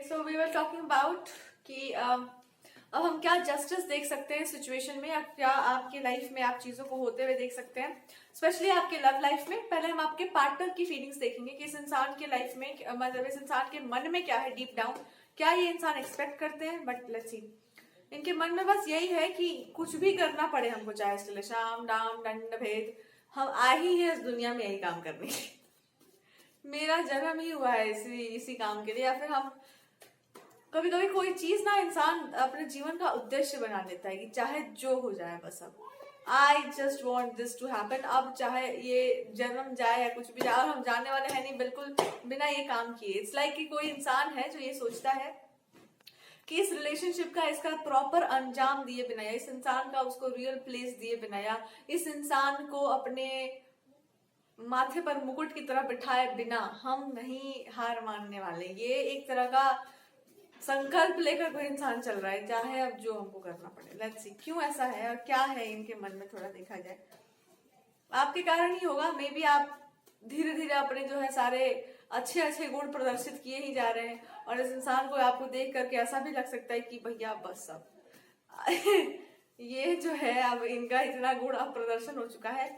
So we were talking about कि अब हम क्या जस्टिस देख सकते हैं सिचुएशन में, या क्या आपकी लाइफ में आप चीजों को होते हुए देख सकते हैं, स्पेशली आपके लव लाइफ में। पहले हम आपके पार्टनर की फीलिंग्स देखेंगे कि इस इंसान के लाइफ में, मतलब इस इंसान के मन में क्या है डीप डाउन, क्या ये इंसान एक्सपेक्ट करते हैं। बट लेट्स सी, इनके मन में बस यही है कि कुछ भी करना पड़े हमको, चाहे इसके लिए शाम दाम दंड भेद, हम आ ही है इस दुनिया में यही काम करने मेरा जन्म ही हुआ है इसी काम के लिए। या फिर हम कभी कभी कोई चीज ना इंसान अपने जीवन का उद्देश्य बना लेता है कि चाहे जो हो जाए, बस अब I just want this to happen. अब चाहे ये जन्म जाए या कुछ भी जाए, और हम जानने वाले हैं नहीं बिल्कुल बिना ये काम किए। इट्स लाइक कि कोई इंसान है जो ये सोचता है कि इस रिलेशनशिप का, इसका प्रॉपर अंजाम दिए बिना, या इस इंसान का उसको रियल प्लेस दिए बिना, या इस इंसान को अपने माथे पर मुकुट की तरह बिठाए बिना हम नहीं हार मानने वाले। ये एक तरह का संकल्प लेकर कोई इंसान चल रहा है, चाहे अब जो हमको करना पड़े। लेट्स सी क्यों ऐसा है और क्या है इनके मन में, थोड़ा देखा जाए। आपके कारण ही होगा, मे बी आप धीरे धीरे अपने जो है सारे अच्छे अच्छे गुण प्रदर्शित किए ही जा रहे हैं, और इस इंसान को आपको देख करके ऐसा भी लग सकता है कि भैया बस अब ये जो है अब इनका इतना गुण अब प्रदर्शन हो चुका है।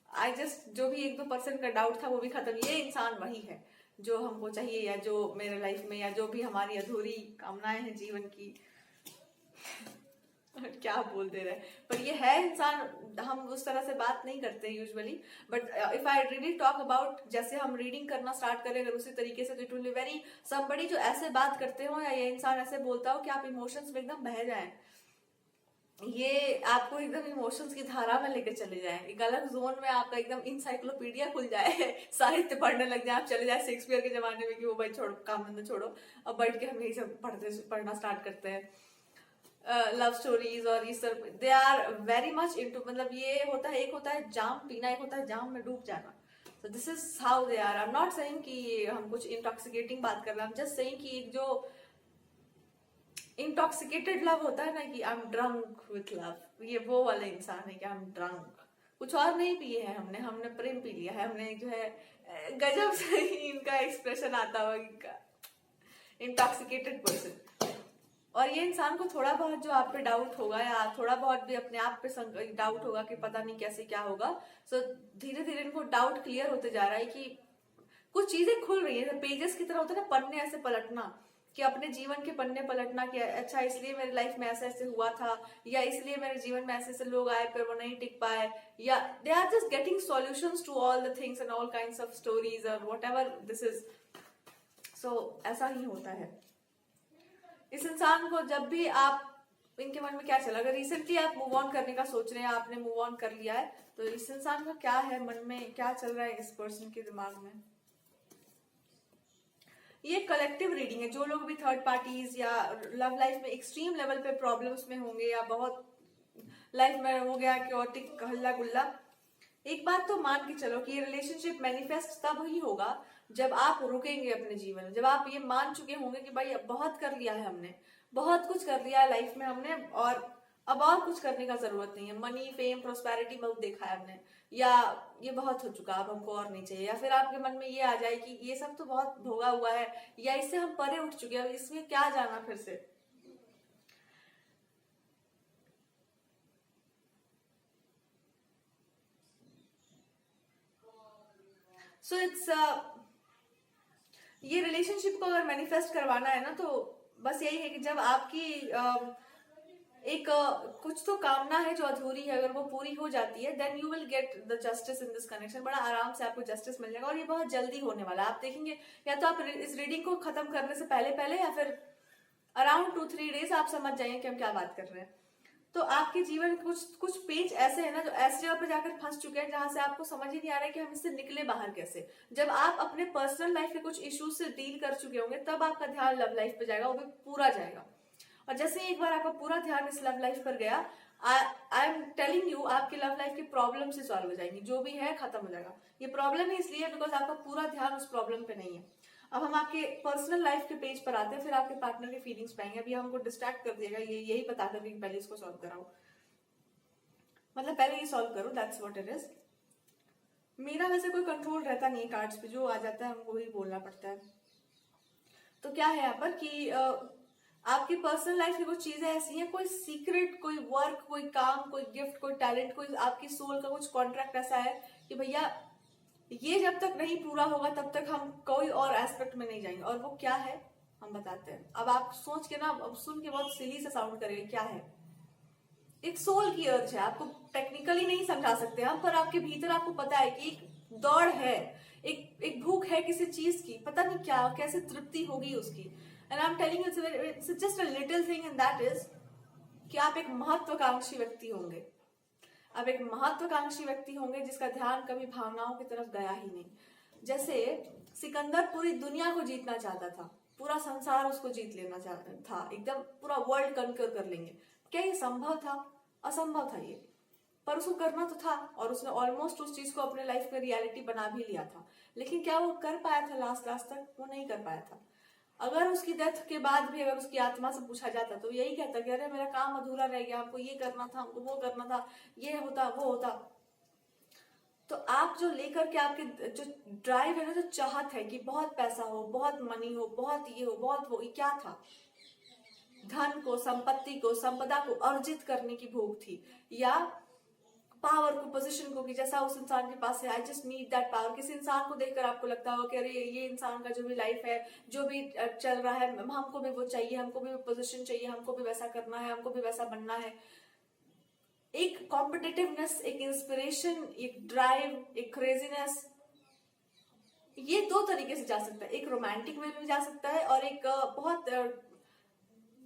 आई जस्ट, जो भी 1-2% का डाउट था वो भी खत्म। ये इंसान वही है जो हमको चाहिए, या जो मेरे लाइफ में, या जो भी हमारी अधूरी कामनाएं हैं जीवन की क्या बोल दे रहे हैं, पर ये है इंसान। हम उस तरह से बात नहीं करते usually, but if I really talk about, जैसे हम रीडिंग करना स्टार्ट करें अगर उसी तरीके से, तो it will be very somebody जो ऐसे बात करते हो, या ये इंसान ऐसे बोलता हो कि आप इमोशंस में एकदम बह जाएं, ये आपको एकदम इमोशंस की धारा में लेकर चले जाए, एक अलग जोन में आपका एकदम इंसाइक्लोपीडिया खुल जाए साहित्य पढ़ने लग जाए, आप चले जाए शेक्सपियर के जमाने में कि वो भाई छोड़ो काम धंधा छोड़ो, अब बैठ के हम यही सब पढ़ना स्टार्ट करते हैं। लव स्टोरीज और ये सब, they are very much into, मतलब ये होता है, एक होता है जाम पीना, एक होता है जाम में डूब जाना। So this is how they are. I'm not saying कि हम कुछ इंटॉक्सिकेटिंग बात कर रहे हैं, I'm just saying कि एक जो इंटॉक्सिकेटेड लव होता है ना, कि I am drunk with love, ये वो वाला इंसान है कि आई एम ड्रंक, कुछ और नहीं पिए हैं हमने, हमने प्रेम पी लिया है, हमने जो है गजब से ही इनका एक्सप्रेशन आता हुआ इनका इंटॉक्सिकेटेड पर्सन। और ये इंसान को थोड़ा बहुत जो आप पे डाउट होगा, या थोड़ा बहुत भी अपने आप पे डाउट होगा कि पता नहीं कैसे क्या होगा, सो धीरे धीरे इनको डाउट क्लियर होते जा रहा है कि कुछ चीजें खुल रही है। पेजेस की तरह होता है ना, पन्ने ऐसे पलटना, कि अपने जीवन के पन्ने पलटना, कि अच्छा इसलिए मेरे लाइफ में ऐसे ऐसे हुआ था, या इसलिए मेरे जीवन में ऐसे ऐसे लोग आए पर वो नहीं टिक पाए, या they are just getting solutions to all the things and all kinds of stories और whatever this is. So ऐसा ही होता है इस इंसान को। जब भी आप, इनके मन में क्या चला, अगर रिसेंटली आप मूव ऑन करने का सोच रहे हैं, आपने मूव ऑन कर लिया है, तो इस इंसान का क्या है मन में, क्या चल रहा है इस पर्सन के दिमाग में। ये कलेक्टिव रीडिंग है। जो लोग भी थर्ड पार्टीज या लव लाइफ में एक्सट्रीम लेवल पे प्रॉब्लम्स में होंगे, या बहुत लाइफ में हो गया क्योटिक हल्ला गुल्ला, एक बात तो मान के चलो कि ये रिलेशनशिप मैनिफेस्ट तब ही होगा जब आप रुकेंगे अपने जीवन में, जब आप ये मान चुके होंगे कि भाई अब बहुत कर लिया है हमने, बहुत कुछ कर लिया है लाइफ में हमने, और अब और कुछ करने का जरूरत नहीं है। मनी फेम प्रोस्पेरिटी बहुत देखा है हमने, या ये बहुत हो चुका, अब हमको और नहीं चाहिए। या फिर आपके मन में ये आ जाए कि ये सब तो बहुत भोगा हुआ है, या इससे हम परे उठ चुके हैं, इसमें क्या जाना फिर से। सो इट्स ये रिलेशनशिप को अगर मैनिफेस्ट करवाना है ना, तो बस यही है कि जब आपकी एक कुछ तो कामना है जो अधूरी है, अगर वो पूरी हो जाती है, then you will get the justice in this connection. बड़ा आराम से आपको जस्टिस मिल जाएगा, और ये बहुत जल्दी होने वाला है। आप देखेंगे, या तो आप इस रीडिंग को खत्म करने से पहले पहले, या फिर अराउंड 2-3 डेज आप समझ जाएंगे कि हम क्या बात कर रहे हैं। तो आपके जीवन के कुछ कुछ पेज ऐसे है ना, जो ऐसी जगह पर जाकर फंस चुके हैं जहां से आपको समझ ही नहीं आ रहा है कि हम इससे निकले बाहर कैसे। जब आप अपने पर्सनल लाइफ के कुछ इश्यूज से डील कर चुके होंगे, तब आपका ध्यान लव लाइफ पे जाएगा, वो भी पूरा जाएगा। और जैसे ही एक बार आपका पूरा ध्यान इस लव लाइफ पर गया, आई एम टेलिंग यू, आपकी लव लाइफ की प्रॉब्लम से सॉल्व हो जाएंगी, जो भी है खत्म हो जाएगा। ये प्रॉब्लम ही इसलिए बिकॉज आपका पूरा ध्यान उस प्रॉब्लम पे नहीं है। अब हम आपके पर्सनल लाइफ के पेज पर आते हैं, फिर आपके पार्टनर की फीलिंग्स पाएंगे। अभी हमको डिस्ट्रैक्ट कर दिएगा ये यही बता कर कि पहले इसको सॉल्व कराओ, मतलब पहले ये सॉल्व करो, दैट्स व्हाट इट इज। मेरा वैसे कोई कंट्रोल रहता नहीं है कार्ड्स पे, जो आ जाता है हमको ही बोलना पड़ता है। तो क्या है यहाँ पर कि आपकी पर्सनल लाइफ की कुछ चीजें ऐसी हैं, कोई सीक्रेट, कोई वर्क, कोई काम, कोई गिफ्ट, कोई टैलेंट, कोई आपकी सोल का कुछ कॉन्ट्रैक्ट ऐसा है कि भैया ये जब तक नहीं पूरा होगा तब तक हम कोई और एस्पेक्ट में नहीं जाएंगे। और वो क्या है हम बताते हैं। अब आप सोच के ना, अब सुन के बहुत सिली सा साउंड करेंगे, क्या है? एक सोल की अर्ज है, आपको टेक्निकली नहीं समझा सकते हम, पर आपके भीतर आपको पता है कि एक दौड़ है, एक भूख है किसी चीज की, पता नहीं क्या, कैसे तृप्ति होगी उसकी। And I am telling you it's just a little thing, and that is कि आप एक महत्वाकांक्षी व्यक्ति होंगे। आप एक महत्वाकांक्षी व्यक्ति होंगे जिसका ध्यान कभी भावनाओं की तरफ गया ही नहीं। जैसे सिकंदर पूरी दुनिया को जीतना चाहता था, पूरा संसार उसको जीत लेना चाहता था, एकदम पूरा वर्ल्ड कनकर कर लेंगे। क्या ये संभव था? असंभव था ये, पर उसको करना तो था, और उसने ऑलमोस्ट उस चीज को अपने लाइफ में रियलिटी बना भी लिया था। लेकिन क्या वो कर पाया था लास्ट तक? वो नहीं कर पाया था। अगर उसकी डेथ के बाद भी अगर उसकी आत्मा से पूछा जाता तो यही कहता कि अरे मेरा काम अधूरा रह गया, हमको ये करना था, हमको वो करना था, ये होता वो होता। तो आप जो लेकर के आपके जो ड्राइव है ना, जो चाहत है कि बहुत पैसा हो, बहुत मनी हो, बहुत ये हो, बहुत वो, ये क्या था? धन को, संपत्ति को, संपदा को अर्जित करने की भूख थी, या पावर को, पोजीशन को, कि जैसा उस इंसान के पास है, I just need that power. किसी इंसान को देखकर आपको लगता हो कि अरे ये इंसान का जो भी लाइफ है, जो भी चल रहा है, हमको भी वो चाहिए, हमको भी वो पोजीशन चाहिए, हमको भी वैसा करना है, हमको भी वैसा बनना है। एक कॉम्पिटिटिवनेस, एक इंस्पिरेशन, एक ड्राइव, एक क्रेजीनेस, ये दो तरीके से जा सकता है। एक रोमांटिक वे में जा सकता है, और एक बहुत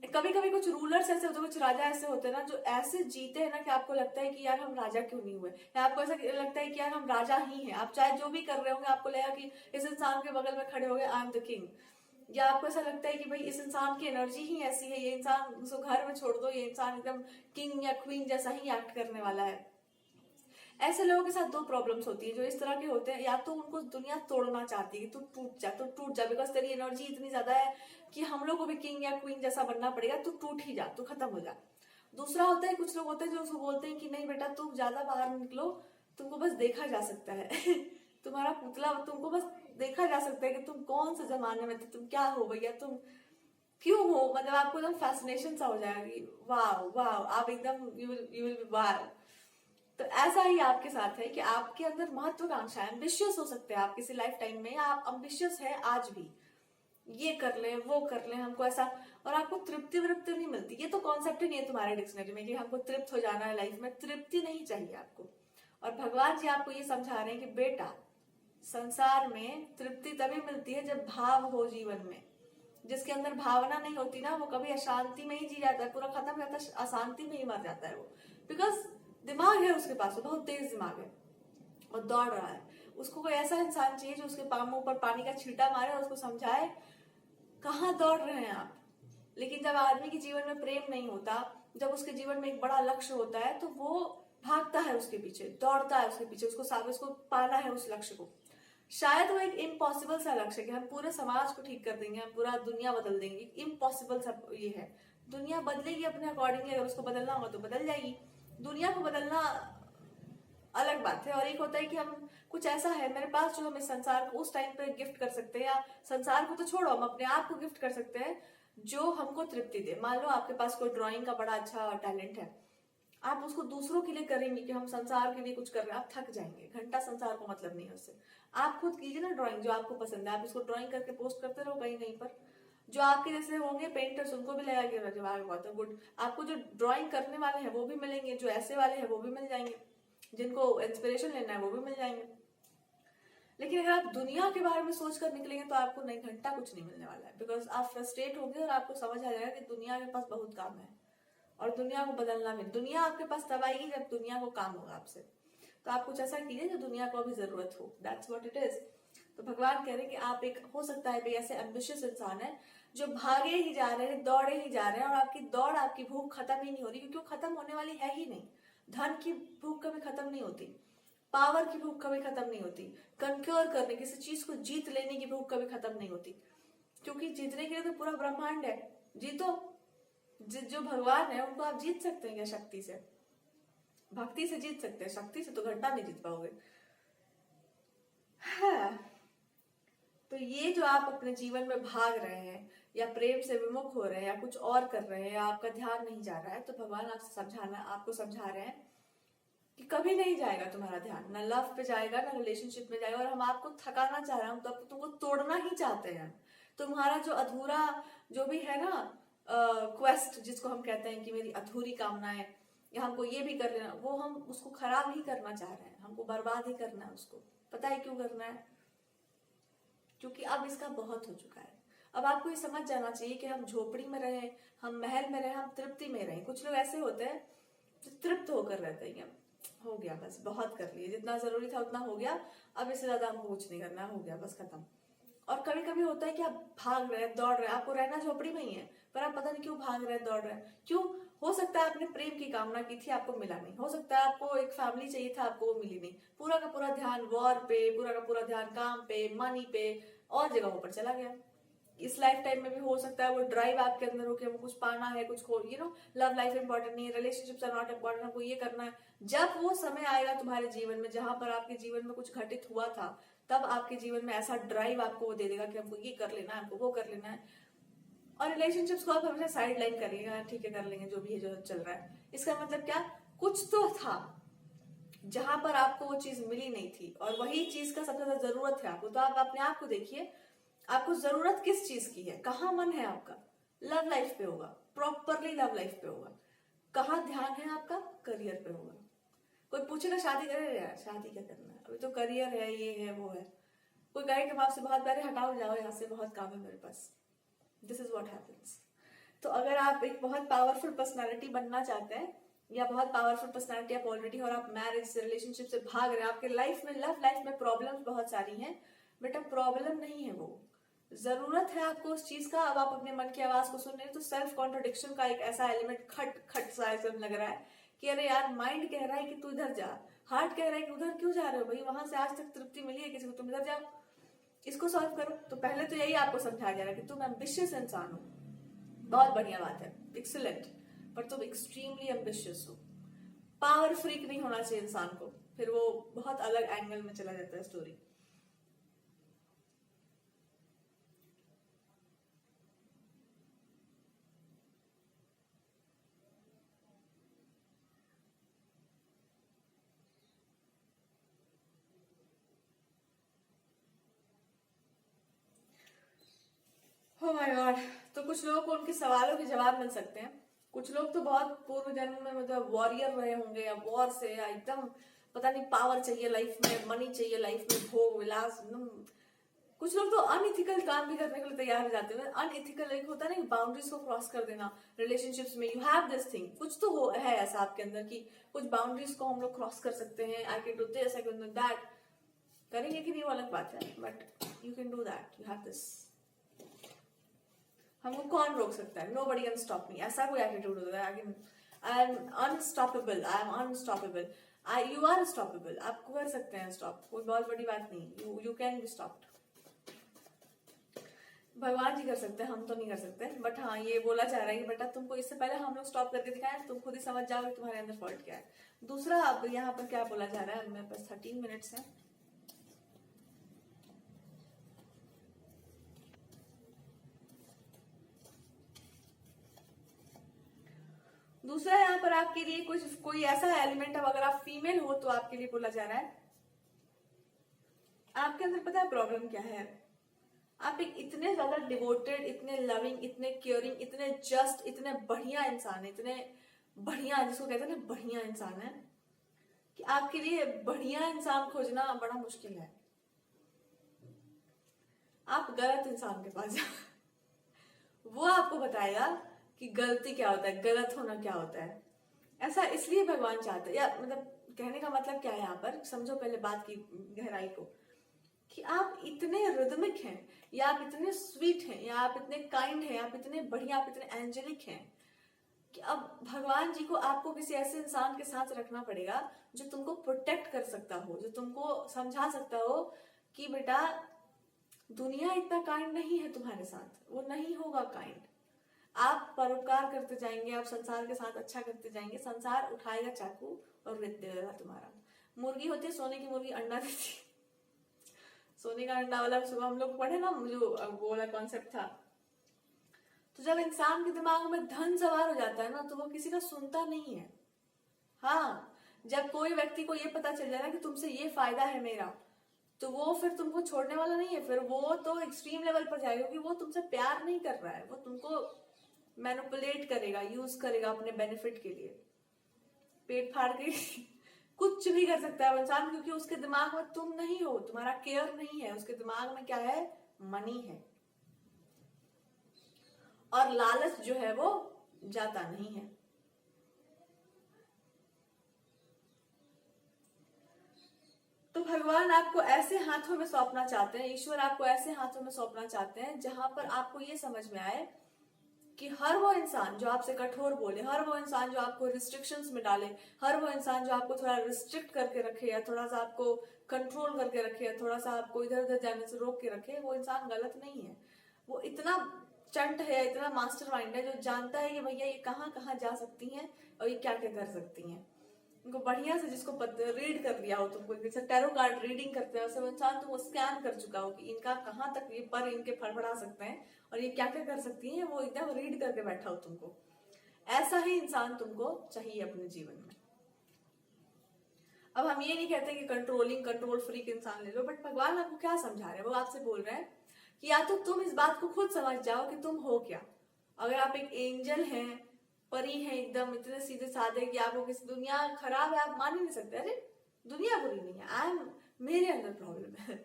कभी कभी कुछ रूलर्स ऐसे होते हैं, कुछ राजा ऐसे होते हैं ना, जो ऐसे जीते हैं ना कि आपको लगता है कि यार हम राजा क्यों नहीं हुए, या आपको ऐसा लगता है कि यार हम राजा ही हैं। आप चाहे जो भी कर रहे होंगे, आपको लगेगा कि इस इंसान के बगल में खड़े हो गए, आई एम द किंग। या आपको ऐसा लगता है कि भाई इस इंसान की एनर्जी ही ऐसी है, ये इंसान उसको घर में छोड़ दो, ये इंसान एकदम किंग या क्वीन जैसा ही एक्ट करने वाला है। ऐसे लोगों के साथ दो प्रॉब्लम्स होती है, जो इस तरह के होते हैं, या तो उनको दुनिया तोड़ना चाहती है कि तू टूट जा, तू टूट जा, बिकॉज तेरी एनर्जी इतनी ज्यादा है कि हम लोग को भी किंग या क्वीन जैसा बनना पड़ेगा, तू टूट ही जा, तू खत्म हो जा। दूसरा होता है, कुछ लोग होते हैं जो उसको बोलते हैं कि नहीं बेटा तुम ज्यादा बाहर निकलो, तुमको बस देखा जा सकता है तुम्हारा पुतला, तुमको बस देखा जा सकता है कि तुम कौन से जमाने में थे, तुम क्या हो भैया, तुम क्यों हो, मतलब आपको एकदम फैसिनेशन सा हो जाएगा, वाह वाह, आप एकदम यू विल बी वाह। तो ऐसा ही आपके साथ है कि आपके अंदर महत्वाकांक्षा है, एम्बिशियस हो सकते हैं आप किसी लाइफ टाइम में, या आप एम्बिशियस है आज भी, ये कर ले वो कर ले, हमको ऐसा, और आपको तृप्ति वृप्ति नहीं मिलती। ये तो कॉन्सेप्ट ही नहीं है तुम्हारे डिक्शनरी में कि हमको तृप्त हो जाना है लाइफ में, तृप्ति नहीं चाहिए आपको। और भगवान जी आपको ये समझा रहे हैं कि बेटा संसार में तृप्ति तभी मिलती है जब भाव हो जीवन में। जिसके अंदर भावना नहीं होती ना, वो कभी अशांति में ही जी जाता है, पूरा खत्म हो जाता है, अशांति में ही मर जाता है वो। बिकॉज दिमाग है उसके पास, बहुत तेज दिमाग है और दौड़ रहा है। उसको कोई ऐसा इंसान चाहिए जो उसके मुंह पर पानी का छींटा मारे और उसको समझाए कहाँ दौड़ रहे हैं आप। लेकिन जब आदमी के जीवन में प्रेम नहीं होता, जब उसके जीवन में एक बड़ा लक्ष्य होता है, तो वो भागता है उसके पीछे, दौड़ता है उसके पीछे, उसको पाना है उस लक्ष्य को। शायद वो एक इम्पॉसिबल सा लक्ष्य कि हम पूरे समाज को ठीक कर देंगे, हम पूरा दुनिया बदल देंगे, इम्पॉसिबल सा ये है। दुनिया बदलेगी अपने अकॉर्डिंगली, अगर उसको बदलना होगा तो बदल जाएगी। दुनिया को बदलना अलग बात है, और एक होता है कि हम कुछ ऐसा है मेरे पास जो हम इस संसार को उस टाइम पे गिफ्ट कर सकते हैं, या संसार को तो छोड़ो, हम अपने आप को गिफ्ट कर सकते हैं जो हमको तृप्ति दे। मान लो आपके पास कोई ड्राइंग का बड़ा अच्छा टैलेंट है, आप उसको दूसरों के लिए करेंगे कि हम संसार के लिए कुछ कर रहे हैं, आप थक जाएंगे, घंटा संसार को मतलब नहीं है उससे। आप खुद कीजिए ना ड्राइंग जो आपको पसंद है, आप उसको ड्राइंग करके पोस्ट करते रहो कहीं कहीं पर। जो आपके जैसे होंगे पेंटर्स, उनको भी लगा के जवाब बहुत है गुड। आपको जो ड्राइंग करने वाले हैं वो भी मिलेंगे, जो ऐसे वाले हैं वो भी मिल जाएंगे, जिनको इंस्पिरेशन लेना है वो भी मिल जाएंगे। लेकिन अगर आप दुनिया के बारे में सोच कर निकलेंगे तो आपको नहीं, घंटा कुछ नहीं मिलने वाला है। बिकॉज आप फ्रस्ट्रेट होंगे और आपको समझ आ जाएगा कि दुनिया के पास बहुत काम है, और दुनिया को बदलना भी, दुनिया आपके पास तब आएगी जब दुनिया को काम होगा आपसे। तो आप कुछ ऐसा कीजिए जो दुनिया को अभी जरूरत हो, दैट्स व्हाट इट इज। तो भगवान कह रहे हैं कि आप एक हो सकता है ऐसे एम्बिशियस इंसान है जो भागे ही जा रहे हैं, दौड़े ही जा रहे हैं, और आपकी दौड़, आपकी भूख खत्म ही नहीं हो रही, क्योंकि वो खत्म होने वाली है ही नहीं। धन की भूख कभी खत्म नहीं होती, पावर की भूख कभी खत्म नहीं होती, कंक्योर करने, किसी चीज को जीत लेने की भूख कभी खत्म नहीं होती, क्योंकि जीतने के लिए तो पूरा ब्रह्मांड है। जीतो, जो भगवान है उनको आप जीत सकते हैं क्या? शक्ति से, भक्ति से जीत सकते हैं, शक्ति से तो घंटा नहीं जीत पाओगे। हाँ, तो ये जो आप अपने जीवन में भाग रहे हैं या प्रेम से विमुख हो रहे हैं या कुछ और कर रहे हैं या आपका ध्यान नहीं जा रहा है, तो भगवान आपको समझा रहे हैं कि कभी नहीं जाएगा तुम्हारा ध्यान, ना लव पे जाएगा ना रिलेशनशिप में जाएगा। और हम आपको थकाना चाह रहे हैं, हम तो तुमको तोड़ना ही चाहते हैं। तुम्हारा जो अधूरा जो भी है ना क्वेस्ट, जिसको हम कहते हैं कि मेरी अधूरी कामनाएं या हमको ये भी कर लेना, वो हम उसको खराब ही करना चाह रहे हैं, हमको बर्बाद ही करना है उसको। पता है क्यों करना है? क्योंकि अब इसका बहुत हो चुका है। अब आपको ये समझ जाना चाहिए कि हम झोपड़ी में रहे, हम महल में रहे, हम तृप्ति में रहे। कुछ लोग ऐसे होते हैं जो तृप्त होकर रहते हैं, हो गया बस, बहुत कर लिए, जितना जरूरी था उतना हो गया, अब इससे ज्यादा हमको कुछ नहीं करना, हो गया बस, खत्म। और कभी कभी होता है कि आप भाग रहे हैं, दौड़ रहे हैं, आपको रहना झोपड़ी में ही है, पर आप पता नहीं क्यों भाग रहे हैं, दौड़ रहे हैं, क्यों? हो सकता है आपने प्रेम की कामना की थी, आपको मिला नहीं। हो सकता है आपको एक फैमिली चाहिए था, आपको वो मिली नहीं। पूरा का पूरा ध्यान वॉर पे, पूरा का पूरा ध्यान काम पे, मनी पे और जगहों पर चला गया। इस लाइफ टाइम में भी हो सकता है वो ड्राइव आपके अंदर हो कि हमको कुछ पाना है, कुछ खो, लव लाइफ इंपॉर्टेंट नहीं है, रिलेशनशिप्स आर नॉट इंपॉर्टेंट, हमको ये करना है। जब वो समय आएगा तुम्हारे जीवन में जहां पर आपके जीवन में कुछ घटित हुआ था, तब आपके जीवन में ऐसा ड्राइव आपको वो दे देगा कि हमको ये कर लेना है, हमको वो कर लेना है। और रिलेशनशिप्स को आप हमेशा साइड लाइन करिएगा, ठीक है कर लेंगे जो भी है, जो चल रहा है। इसका मतलब क्या? कुछ तो था जहां पर आपको वो चीज मिली नहीं थी, और वही चीज का सबसे ज्यादा जरूरत है आपको। तो आप अपने आप को देखिए, आपको जरूरत किस चीज की है, कहाँ मन है आपका? लव लाइफ पे होगा, प्रॉपरली लव लाइफ पे होगा। कहाँ ध्यान है आपका? करियर पे होगा। कोई पूछेगा शादी करे यार, शादी क्या करना है, अभी तो करियर है, ये है वो है। कोई कहेगा आपसे बहुत प्यारे, हटाओ जाओ यहाँ से, बहुत काम है मेरे पास। This is what happens. तो अगर आप एक बहुत पावरफुल पर्सनालिटी बनना चाहते हैं, या बहुत पावरफुल पर्सनालिटी आप ऑलरेडी, और आप मैरिज से, रिलेशनशिप से भाग रहे हैं, आपके लाइफ में, लव लाइफ में प्रॉब्लम्स बहुत सारी हैं, बेटा प्रॉब्लम नहीं है वो, जरूरत है आपको उस चीज का। अब आप अपने मन की आवाज को सुन रहे हैं, तो सेल्फ कॉन्ट्रोडिक्शन का एक ऐसा एलिमेंट खट खट सा ऐसा लग रहा है कि अरे यार, माइंड कह रहा है कि तू इधर जा, हार्ट कह रहा है कि उधर क्यों जा रहे हो भाई, वहां से आज तक तृप्ति मिली है किसी को, तुम इधर जाओ, इसको सॉल्व करो। तो पहले तो यही आपको समझाया जा रहा है कि तुम एम्बिशियस इंसान हो, बहुत बढ़िया बात है, एक्सीलेंट, पर तुम एक्सट्रीमली एम्बिशियस हो। पावर फ्रीक नहीं होना चाहिए इंसान को, फिर वो बहुत अलग एंगल में चला जाता है स्टोरी। Oh my God! तो कुछ लोगों को उनके सवालों के जवाब मिल सकते हैं। कुछ लोग तो बहुत पूर्व जन्म में मतलब वॉरियर रहे होंगे, या वॉर से, या एकदम पता नहीं पावर चाहिए लाइफ में, मनी चाहिए लाइफ में, भोग विलास एकदम। कुछ लोग तो अनइथिकल काम भी करने के लिए तैयार हो जाते हैं। अनइथिकल एक होता है ना, बाउंड्रीज को क्रॉस कर देना रिलेशनशिप्स में। यू हैव दिस थिंग, कुछ तो है ऐसा आपके अंदर कि कुछ बाउंड्रीज को हम लोग क्रॉस कर सकते हैं। I can do this, I can do that. करेंगे कि नहीं वो अलग बात है, but you can do that, you have this. हमको कौन रोक सकता है? nobody can stop me। ऐसा कोई एटीट्यूड होता है, I am unstoppable, I am unstoppable. You are stoppable, आपको कर सकते हैं स्टॉप, कोई बहुत बड़ी बात नहीं। You can be stopped. भगवान जी कर सकते हैं, हम तो नहीं कर सकते। बट हाँ, ये बोला जा रहा है कि बेटा तुमको इससे पहले हम लोग स्टॉप करके दिखाएं, तुम खुद ही समझ जाओगे तुम्हारे अंदर फॉल्ट क्या है। दूसरा, अब यहाँ पर क्या बोला जा रहा है, मेरे पास 13 मिनट्स है। दूसरा यहाँ पर आपके लिए कोई ऐसा एलिमेंट, अब अगर आप फीमेल हो तो आपके लिए बोला जा रहा है, आपके अंदर पता है प्रॉब्लम क्या है? आप एक इतने ज्यादा डिवोटेड, इतने लविंग, इतने केयरिंग, इतने जस्ट, इतने बढ़िया इंसान है, इतने बढ़िया, जिसको कहते हैं ना बढ़िया इंसान है, कि आपके लिए बढ़िया इंसान खोजना बड़ा मुश्किल है। आप गलत इंसान के पास जाओ, वो आपको बताएगा कि गलती क्या होता है, गलत होना क्या होता है। ऐसा इसलिए भगवान चाहते हैं, या मतलब कहने का मतलब क्या है यहाँ पर, समझो पहले बात की गहराई को, कि आप इतने रिदमिक हैं, या आप इतने स्वीट हैं, या आप इतने काइंड हैं, आप इतने बढ़िया, आप इतने एंजेलिक हैं, कि अब भगवान जी को आपको किसी ऐसे इंसान के साथ रखना पड़ेगा जो तुमको प्रोटेक्ट कर सकता हो, जो तुमको समझा सकता हो कि बेटा दुनिया इतना काइंड नहीं है तुम्हारे साथ, वो नहीं होगा काइंड। आप परोपकार करते जाएंगे, आप संसार के साथ अच्छा करते जाएंगे, संसार उठाएगा चाकू और रेत देगा तुम्हारा। मुर्गी होती है सोने की मुर्गी, अंडा देती, सोने का अंडा वाला सुबह हम लोग पढ़े ना, जो वो वाला कॉन्सेप्ट था। तो जब इंसान के दिमाग में धन सवार हो जाता है ना, तो वो किसी का सुनता नहीं है। हाँ, जब कोई व्यक्ति को ये पता चल जाए ना कि तुमसे ये फायदा है मेरा, तो वो फिर तुमको छोड़ने वाला नहीं है। फिर वो तो एक्सट्रीम लेवल पर जाएगा, क्योंकि वो तुमसे प्यार नहीं कर रहा है, वो तुमको मैनिपुलेट करेगा, यूज करेगा अपने बेनिफिट के लिए। पेट फाड़ के कुछ भी कर सकता है वो इंसान, क्योंकि उसके दिमाग में तुम नहीं हो, तुम्हारा केयर नहीं है। उसके दिमाग में क्या है? मनी है। और लालच जो है वो जाता नहीं है। तो भगवान आपको ऐसे हाथों में सौंपना चाहते हैं, ईश्वर आपको ऐसे हाथों में सौंपना चाहते हैं जहां पर आपको ये समझ में आए कि हर वो इंसान जो आपसे कठोर बोले, हर वो इंसान जो आपको रिस्ट्रिक्शंस में डाले, हर वो इंसान जो आपको थोड़ा रिस्ट्रिक्ट करके रखे, या थोड़ा सा आपको कंट्रोल करके रखे, या थोड़ा सा आपको इधर उधर जाने से रोक के रखे, वो इंसान गलत नहीं है। वो इतना चंट है, इतना मास्टर माइंड है, जो जानता है कि भैया ये कहाँ कहाँ जा सकती हैं और ये क्या क्या कर सकती हैं। उनको बढ़िया से, जिसको रीड कर लिया हो तुमको, जैसे टैरो कार्ड रीडिंग करते हैं, वैसे वो इंसान तुमको स्कैन कर चुका हो कि इनका कहाँ तक ये पर इनके फड़फड़ा सकते हैं और ये क्या क्या कर सकती हैं, वो एकदम रीड करके बैठा हो तुमको। ऐसा ही इंसान तुमको चाहिए अपने जीवन में। अब हम ये नहीं कहते कि कंट्रोल फ्रीक इंसान ले लो, बट भगवान आपको क्या समझा रहे हैं? वो आपसे बोल रहे हैं कि या तो तुम इस बात को खुद समझ जाओ कि तुम हो क्या। अगर आप एक एंजल हैं, परी है, एकदम इतने सीधे साधे कि आपको किसी, दुनिया खराब है आप मान ही नहीं सकते, अरे दुनिया बुरी नहीं है, मेरे अंदर प्रॉब्लम है,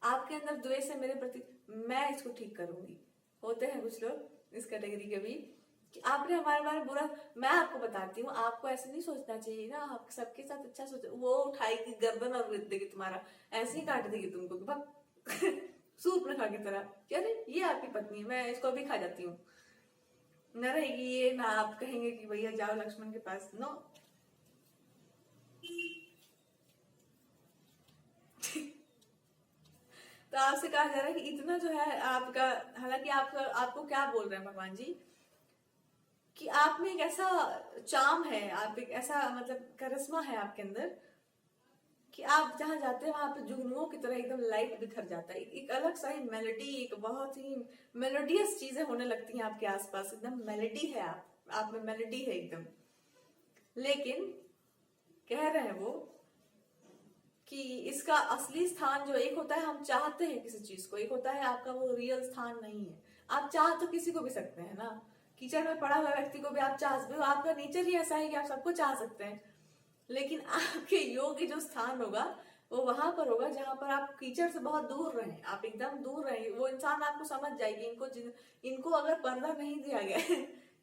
आपके अंदर द्वेष है मेरे प्रति, मैं इसको ठीक करूंगी। होते हैं कुछ लोग इस कैटेगरी के भी कि आपने हमारे बारे में बुरा, मैं आपको बताती हूँ, आपको ऐसे नहीं सोचना चाहिए ना, आप सबके साथ अच्छा सोचो। वो उठाएगी गर्दन और रख देगी तुम्हारा, ऐसे ही काट देगी तुमको सूप रखा की तरह, क्या ये आपकी पत्नी है, मैं इसको भी खा जाती हूँ, न रहेगी ये, ना आप कहेंगे कि भैया जाओ लक्ष्मण के पास, नो। तो आपसे कहा जा रहा है कि इतना जो है आपका, हालांकि आपको क्या बोल रहे हैं भगवान जी कि आप में एक ऐसा चार्म है, आप एक ऐसा मतलब करिश्मा है आपके अंदर कि आप जहां जाते हैं वहां पे जुगनुओं की तरह एकदम लाइट बिखर जाता है। एक अलग सा ही मेलोडी, एक बहुत ही मेलोडियस चीजें होने लगती हैं आपके आसपास, एकदम मेलोडी है, आप में मेलोडी है एकदम। लेकिन कह रहे हैं वो कि इसका असली स्थान जो एक होता है, हम चाहते हैं किसी चीज को, एक होता है आपका वो रियल स्थान नहीं है। आप चाह तो किसी को भी सकते हैं ना, कीचड़ में पड़ा हुआ व्यक्ति को भी आप चाह सकते हो, आपका नेचर ही ऐसा है कि आप सबको चाह सकते हैं। लेकिन आपके योग्य जो स्थान होगा वो वहां पर होगा जहां पर आप कीचड़ से बहुत दूर रहें, आप एकदम दूर रहें। वो इंसान आपको समझ जाएगी, इनको अगर पर्दा नहीं दिया गया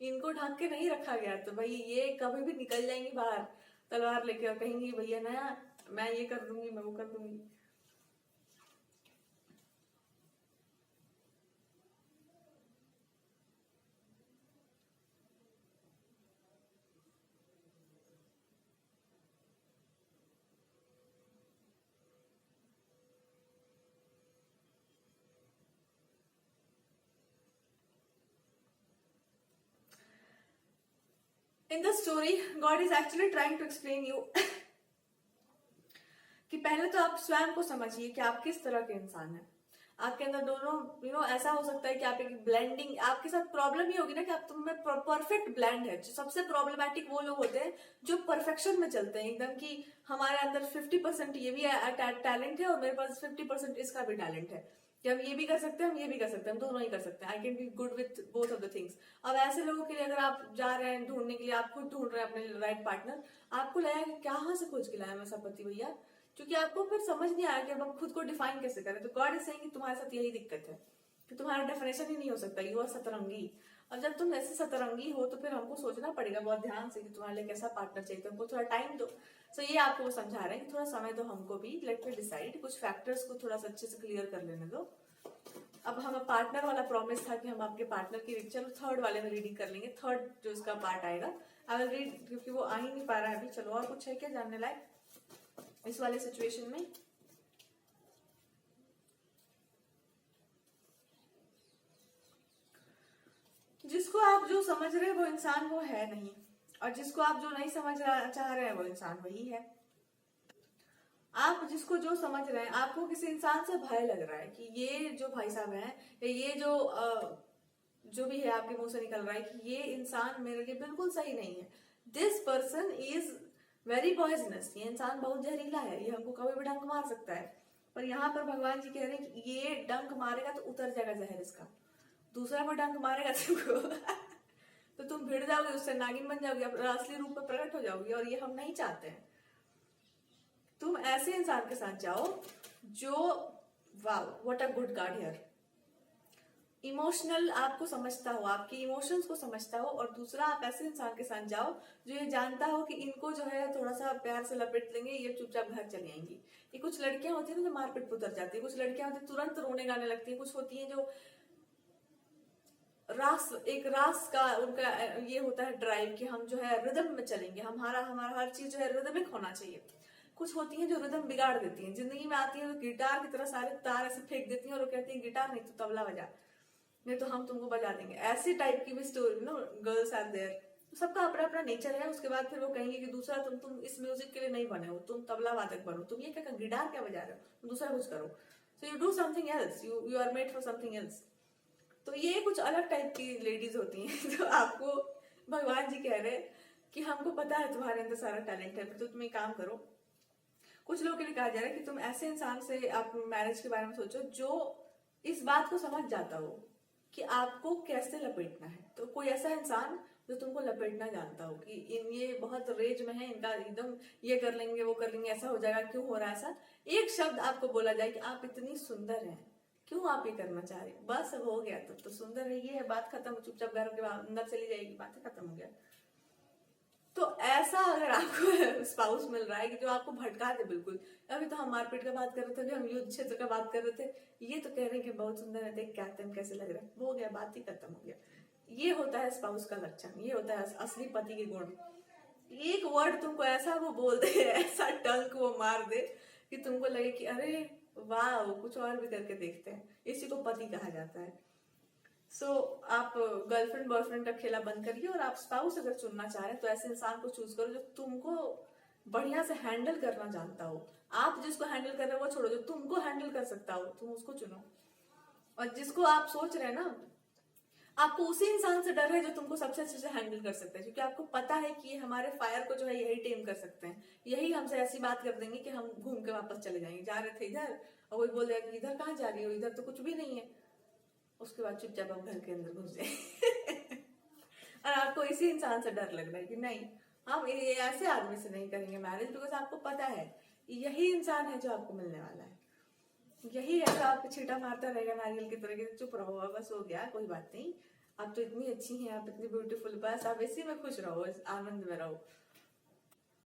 इनको ढक के नहीं रखा गया, तो भाई ये कभी भी निकल जाएंगी बाहर तलवार लेके और कहेंगी भैया ना मैं ये कर दूंगी, मैं वो कर दूंगी। In the story, God is actually trying to explain you कि पहले तो आप स्वयं को समझिए कि आप किस तरह के इंसान हैं। आपके अंदर दोनों ऐसा हो सकता है कि आप एक ब्लेंडिंग, आपके साथ प्रॉब्लम ही होगी ना कि आप तुम में परफेक्ट ब्लेंड है। जो सबसे प्रॉब्लमेटिक वो लोग होते हैं जो परफेक्शन में चलते हैं एकदम, कि हमारे अंदर 50% ये भी टैलेंट है और मेरे पास 50% इसका भी टैलेंट है, कि हम ये भी कर सकते हैं, हम ये भी कर सकते हैं, हम दोनों ही कर सकते हैं। I can be good with both of the things. अब ऐसे लोगों के लिए अगर आप जा रहे हैं ढूंढने के लिए, आप खुद ढूंढ रहे हैं अपने राइट पार्टनर, आपको लगा कि कहाँ से खोज के लाया मैं सब पति भैया, क्योंकि आपको फिर समझ नहीं आया कि अब आप खुद को डिफाइन कैसे करें। तो गॉड इज सेइंग कि तुम्हारे साथ यही दिक्कत है कि तुम्हारा डेफिनेशन ही नहीं हो सकता, यू आर सतरंगी। और जब तुम ऐसे सतरंगी हो तो फिर हमको सोचना पड़ेगा बहुत ध्यान से कि तुम्हारे लिए कैसा पार्टनर चाहिए, तो हमको थोड़ा टाइम दो। सो ये आपको वो समझा रहे हैं कि थोड़ा समय दो हमको भी, लेट मी डिसाइड, कुछ फैक्टर्स को थोड़ा सा अच्छे से क्लियर कर लेने दो। अब हमें पार्टनर वाला प्रॉमिस था कि हम आपके पार्टनर की, चलो थर्ड वाले में रीडिंग कर लेंगे, थर्ड जो इसका पार्ट आएगा आई विल रीड, क्योंकि वो आ ही नहीं पा रहा है अभी। चलो और कुछ है क्या जानने लायक इस वाले सिचुएशन में? जिसको आप जो समझ रहे हैं वो इंसान वो है नहीं, और जिसको आप जो नहीं समझ चाह रहे हैं वो इंसान वही है। आप जिसको जो समझ रहे हैं, आपको किसी इंसान से भय लग रहा है कि ये जो भाई साहब हैं, ये जो भी है आपके मुंह से निकल रहा है कि ये इंसान मेरे लिए बिल्कुल सही नहीं है, this person is very poisonous, ये इंसान बहुत जहरीला है, ये हमको कभी भी डंक मार सकता है। पर यहाँ पर भगवान जी कह रहे हैं कि ये डंक मारेगा तो उतर जाएगा जहर इसका, दूसरा पर डंक मारेगा तुमको तो तुम भिड़ जाओगे, उससे नागिन बन जाओगे, अपने असली रूप में प्रकट हो जाओगे, और ये हम नहीं चाहते हैं। तुम ऐसे इंसान के साथ जाओ जो, wow what a good God here, emotional आपको समझता हो, आपके इमोशंस को समझता हो। और दूसरा, आप ऐसे इंसान के साथ जाओ जो ये जानता हो कि इनको जो है थोड़ा सा प्यार से लपेट लेंगे, ये चुपचाप घर चली आएंगी। ये कुछ लड़कियां होती है ना जो मारपीट पर उतर जाती है, कुछ लड़कियां होती है तुरंत रोने गाने लगती है, कुछ होती है जो रास का उनका ये होता है ड्राइव कि हम जो है रिदम में चलेंगे, हमारा हर चीज जो है रिदमिक होना चाहिए। कुछ होती हैं जो रिदम बिगाड़ देती हैं, जिंदगी में आती है तो गिटार की तरह सारे तार ऐसे फेंक देती हैं और वो कहती हैं गिटार नहीं तो तबला बजा, नहीं तो हम तुमको बजा देंगे। ऐसी टाइप की भी story no girls are there. सबका अपना अपना नेचर है। उसके बाद फिर वो कहेंगे कि दूसरा तुम इस म्यूजिक के लिए नहीं बने हो, तुम तबला वादक बनो, तुम ये क्या गिटार क्या बजा रहे हो, तुम दूसरा कुछ करो। So you do something else, you are made for something else. तो ये कुछ अलग टाइप की लेडीज होती हैं जो आपको भगवान जी कह रहे हैं कि हमको पता है तुम्हारे अंदर सारा टैलेंट है, तो तुम एक काम करो। कुछ लोगों के लिए कहा जा रहा है कि तुम ऐसे इंसान से आप मैरिज के बारे में सोचो जो इस बात को समझ जाता हो कि आपको कैसे लपेटना है। तो कोई ऐसा इंसान जो तुमको लपेटना जानता हो कि ये बहुत रेज में है, इनका एकदम ये कर लेंगे वो कर लेंगे, ऐसा हो जाएगा, क्यों हो रहा है ऐसा। एक शब्द आपको बोला जाए कि आप इतनी सुंदर हैं, क्यों आप ये करना चाह रहे, बस अब हो गया, तब तो सुंदर है, ये है, बात खत्म, चुपचाप घर के अंदर चली जाएगी, बातें खत्म हो गया। तो ऐसा अगर आपको स्पाउस मिल रहा है कि जो आपको भटका दे बिल्कुल, अभी तो हम मारपीट का बात कर रहे थे, अभी हम युद्ध क्षेत्र का बात कर रहे थे, ये तो कह रहे हैं कि बहुत सुंदर है, देख क्या कैसे लग रहा है, वो हो गया, बात ही खत्म हो गया। ये होता है स्पाउस का लक्षण, ये होता है असली पति के गुण। एक वर्ड तुमको ऐसा वो बोल दे, ऐसा टंक वो मार दे कि तुमको लगे कि अरे वाह, कुछ और भी करके देखते हैं। इसी को पति कहा जाता है। सो आप गर्लफ्रेंड बॉयफ्रेंड का खेला बंद करिए और आप स्पाउस अगर चुनना चाह रहे हैं तो ऐसे इंसान को चूज करो जो तुमको बढ़िया से हैंडल करना जानता हो। आप जिसको हैंडल कर रहे हो वो छोड़ो, जो तुमको हैंडल कर सकता हो तुम उसको चुनो। और जिसको आप सोच रहे हैं ना, आपको उसी इंसान से डर है जो तुमको सबसे अच्छे से हैंडल कर सकता है, क्योंकि आपको पता है कि हमारे फायर को जो है यही टेम कर सकते हैं, यही हमसे ऐसी बात कर देंगे कि हम घूम के वापस चले जाएंगे। जा रहे थे इधर और कोई बोल देगा कि इधर कहाँ जा रही हो, इधर तो कुछ भी नहीं है, उसके बाद चुपचाप आप घर के अंदर घुस जाए और आपको इसी इंसान से डर लग रहा है कि नहीं, हम ऐसे आदमी से नहीं करेंगे मैरिज, बिकॉज आपको पता है यही इंसान है जो आपको मिलने वाला है, यही है जो आपको छींटा मारता रहेगा नारियल की तरह, चुप रहो बस हो गया, कोई बात नहीं, आप तो इतनी अच्छी हैं, आप इतनी ब्यूटीफुल, बस आप इसी में खुश रहो, इस आनंद में रहो।